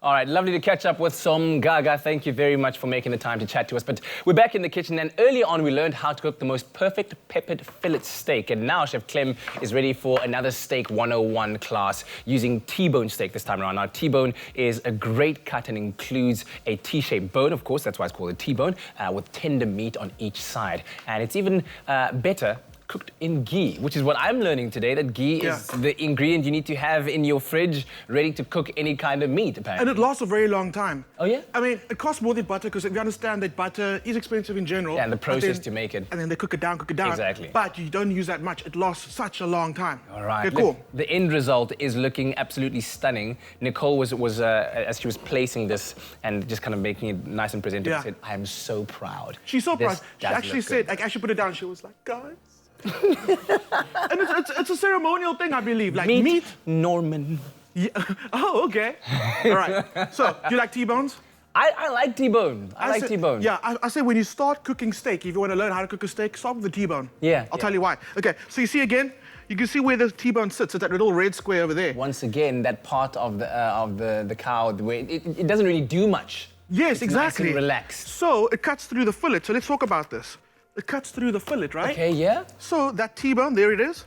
All right, lovely to catch up with Som Gaga. Thank you very much for making the time to chat to us. But we're back in the kitchen, and earlier on we learned how to cook the most perfect peppered fillet steak. And now Chef Clem is ready for another Steak 101 class using T-bone steak this time around. Now, T-bone is a great cut and includes a T-shaped bone, of course, that's why it's called a T-bone, with tender meat on each side. And it's even better cooked in ghee, which is what I'm learning today, that ghee is the ingredient you need to have in your fridge ready to cook any kind of meat, apparently. And it lasts a very long time. Oh, yeah? I mean, it costs more than butter because we understand that butter is expensive in general. Yeah, and the process to make it. And then they cook it down. Exactly. But you don't use that much. It lasts such a long time. All right. Okay, cool. The end result is looking absolutely stunning. Nicole was as she was placing this and just kind of making it nice and presentable, said, I am so proud. She's so proud. She actually said, like, as she put it down, she was like, guys. And it's a ceremonial thing, I believe. Like meat Norman. Yeah. Oh, okay. All right. So, do you like T-bones? I like T-bone. I like T-bone. Yeah, I say when you start cooking steak, if you want to learn how to cook a steak, start with the T-bone. Yeah. I'll tell you why. Okay, so you see again, you can see where the T-bone sits. It's that little red square over there. Once again, that part of the cow, where it doesn't really do much. Yes, it's exactly. Nice and relaxed. So it cuts through the fillet. So let's talk about this. It cuts through the fillet, right? Okay, yeah. So that T-bone, there it is.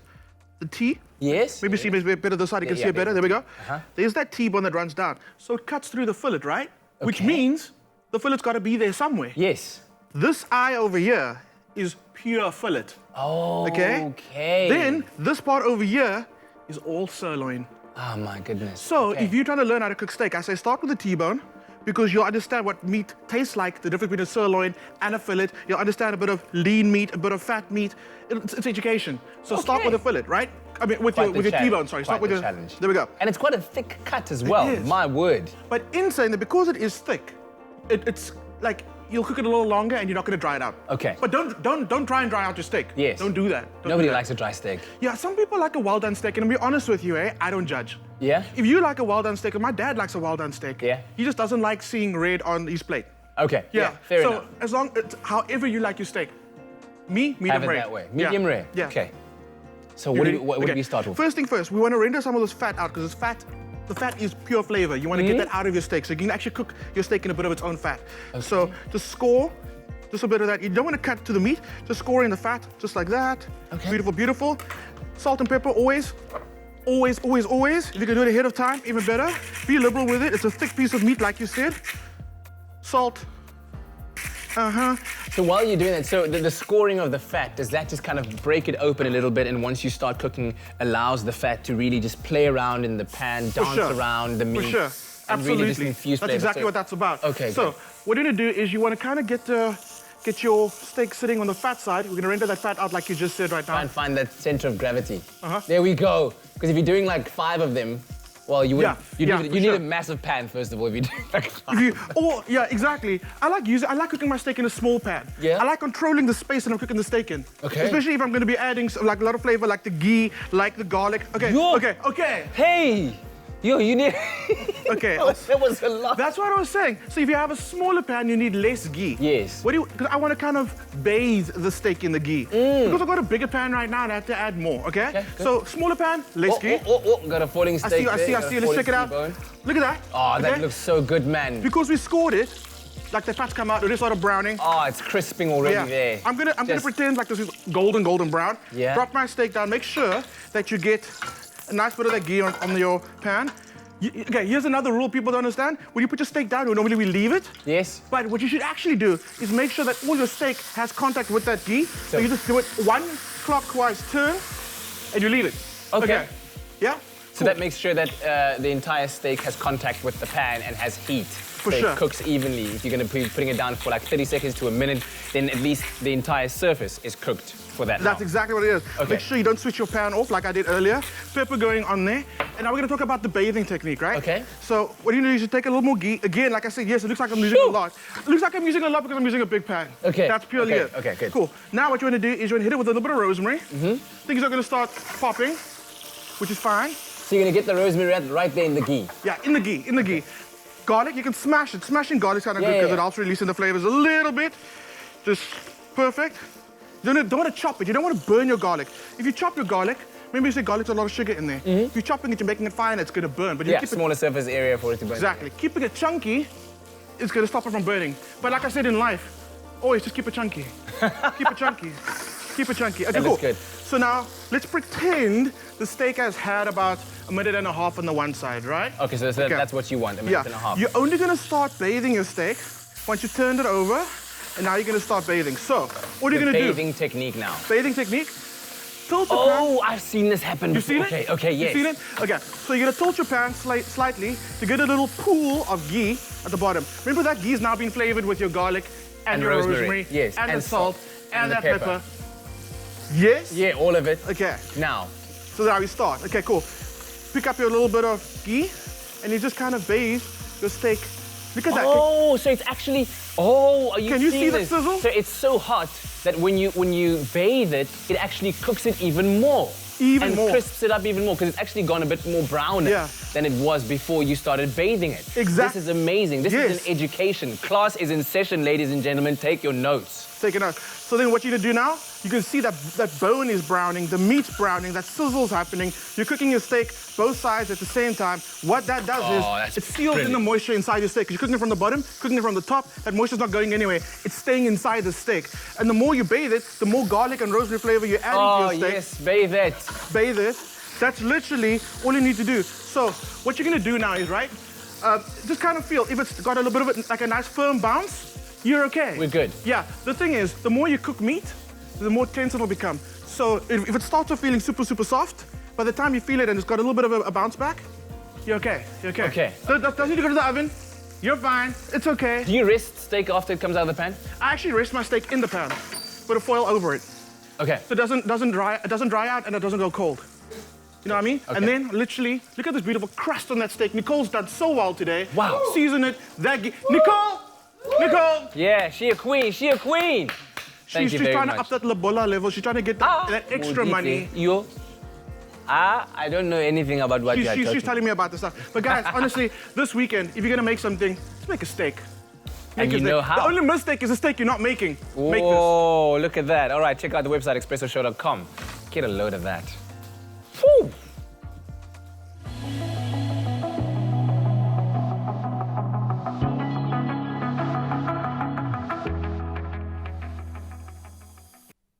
The T. Yes. Maybe see better this side, you can see it better. There we go. There's that T-bone that runs down. So it cuts through the fillet, right? Okay. Which means the fillet's got to be there somewhere. Yes. This eye over here is pure fillet. Oh, okay. Then this part over here is all sirloin. Oh, my goodness. So if you're trying to learn how to cook steak, I say start with the T-bone, because you'll understand what meat tastes like, the difference between a sirloin and a fillet. You'll understand a bit of lean meat, a bit of fat meat. It's education. So start with the fillet, right? I mean, with your T-bone, sorry. Start with the challenge. There we go. And it's quite a thick cut as well, my word. But in saying that, because it is thick, it's like, you'll cook it a little longer and you're not going to dry it out. Okay. But don't try and dry out your steak. Yes. Don't do that. Nobody likes a dry steak. Yeah, some people like a well-done steak, and to be honest with you, I don't judge. Yeah? If you like a well-done steak, and my dad likes a well-done steak, he just doesn't like seeing red on his plate. Okay, yeah, fair enough. So as long, however you like your steak, medium rare. Have it that way, medium rare. Yeah. Okay. So what do we start with? First thing first, we want to render some of this fat out, because the fat is pure flavor. You want to get that out of your steak, so you can actually cook your steak in a bit of its own fat. Okay. So just score just a bit of that. You don't want to cut to the meat, just score in the fat, just like that. Okay. Beautiful, beautiful. Salt and pepper, always. Always, always, always. If you can do it ahead of time, even better. Be liberal with it. It's a thick piece of meat, like you said. Salt. So while you're doing that, so the scoring of the fat, does that just kind of break it open a little bit, and once you start cooking, allows the fat to really just play around in the pan, dance around the meat? For sure. Absolutely. Really just infuse that's flavor. Exactly what that's about. Okay. So what you're going to do is you want to kind of get your steak sitting on the fat side. We're going to render that fat out like you just said right now. Try and find that center of gravity. There we go. Because if you're doing like 5 of them, well, you need a massive pan first of all if you do like 5. Yeah, exactly. I like cooking my steak in a small pan. Yeah. I like controlling the space that I'm cooking the steak in. Okay. Especially if I'm going to be adding like a lot of flavor, like the ghee, like the garlic. Okay. Okay. Hey. You need... Okay. That was a lot. That's what I was saying. So if you have a smaller pan, you need less ghee. Yes. Because I want to kind of bathe the steak in the ghee. Because I've got a bigger pan right now and I have to add more, okay? So smaller pan, less ghee. Got a falling steak I see. Let's check it out. Look at that. Oh, that looks so good, man. Because we scored it, like the fat's come out, it is sort of browning. Oh, it's crisping already there. I'm gonna pretend like this is golden brown. Yeah. Drop my steak down. Make sure that you get a nice bit of that ghee on your pan. Okay, here's another rule people don't understand. When you put your steak down, normally we leave it. Yes. But what you should actually do is make sure that all your steak has contact with that ghee. So you just do it 1 clockwise turn, and you leave it. Okay. Yeah? So that makes sure that the entire steak has contact with the pan and has heat. For sure. It cooks evenly. If you're going to be putting it down for like 30 seconds to a minute, then at least the entire surface is cooked for that That's exactly what it is. Okay. Make sure you don't switch your pan off like I did earlier. Pepper going on there. And now we're going to talk about the bathing technique, right? Okay. So what you do is you take a little more ghee. Again, like I said, yes, it looks like I'm using a lot. It looks like I'm using a lot because I'm using a big pan. Okay. That's purely it. Okay, good. Cool. Now what you want to do is you want to hit it with a little bit of rosemary. Things are going to start popping, which is fine. So you're going to get the rosemary right there in the ghee? Yeah, in the ghee. Garlic, you can smash it. Smashing garlic is kind of good because it helps releasing the flavors a little bit. Just perfect. You don't want to chop it. You don't want to burn your garlic. If you chop your garlic, Remember you said garlic's a lot of sugar in there. If you're chopping it, you're making it fine, it's gonna burn. But you Yeah, keep it smaller surface area for it to burn. exactly. Keeping it chunky is gonna stop it from burning. But like I said in life, always just keep it chunky. Keep it chunky. Keep it chunky. Okay, That cool. looks good. So now let's pretend the steak has had about 1.5 minutes on the one side, right? Okay, so that's what you want, a minute and a half. You're only gonna start bathing your steak once you turned it over, and now you're gonna start bathing. So, what are you gonna do? Bathing technique now. Bathing technique. Tilt your pan. Oh, I've seen this happen You've before. seen it? Okay, yes. You've seen it? Okay, so you're gonna tilt your pan slightly to get a little pool of ghee at the bottom. Remember that ghee's now been flavored with your garlic and your rosemary. Yes, and and the salt and the that pepper. pepper. Yes? Yeah, all of it. Okay, Now. so now we start. Okay, cool. Pick up your little bit of ghee and you just kind of bathe your steak. Look at that. Oh, so it's actually. Oh, are you Can you seeing see the this? sizzle? So it's so hot that when you bathe it, it actually cooks it even more. Even more. And crisps it up even more because it's actually gone a bit more brown Yeah. than it was before you started bathing it. Exactly. This is amazing. This Yes. is an education. Class is in session, ladies and gentlemen. Take your notes. Take it out. So then what you're gonna do now, you can see that bone is browning, the meat's browning, that sizzle's happening. You're cooking your steak both sides at the same time. What that does that's is it seals in the brilliant. moisture inside your steak. You're cooking it from the bottom, cooking it from the top, that moisture's not going anywhere. It's staying inside the steak. And the more you bathe it, the more garlic and rosemary flavor you're adding Oh, to your steak. yes, bathe it. Bathe it. That's literally all you need to do. So what you're gonna do now is, right, just kind of feel if it's got a little bit of it, like a nice firm bounce, you're okay. We're good. Yeah, the thing is, the more you cook meat, the more tense it'll become. So if it starts off feeling super, super soft, by the time you feel it and it's got a little bit of a bounce back, you're okay, you're okay. Okay. So it doesn't need to go to the oven. You're fine, it's okay. Do you rest steak after it comes out of the pan? I actually rest my steak in the pan, put a foil over it. Okay. So it doesn't dry out and it doesn't go cold. You know what I mean? Okay. And then literally, look at this beautiful crust on that steak. Nicole's done so well today. Wow. Season it, Nicole! Nicole! Yeah, she a queen. She a queen. Thank you She's very trying much. to up that Lobola level. She's trying to get that extra money. You? I don't know anything about what you're She's talking. telling me about this stuff. But guys, honestly, this weekend, if you're gonna make something, just make a steak. And Make a you know steak. how. The only mistake is a steak you're not making. Make this. Oh, look at that. All right, check out the website, expressoshow.com. Get a load of that.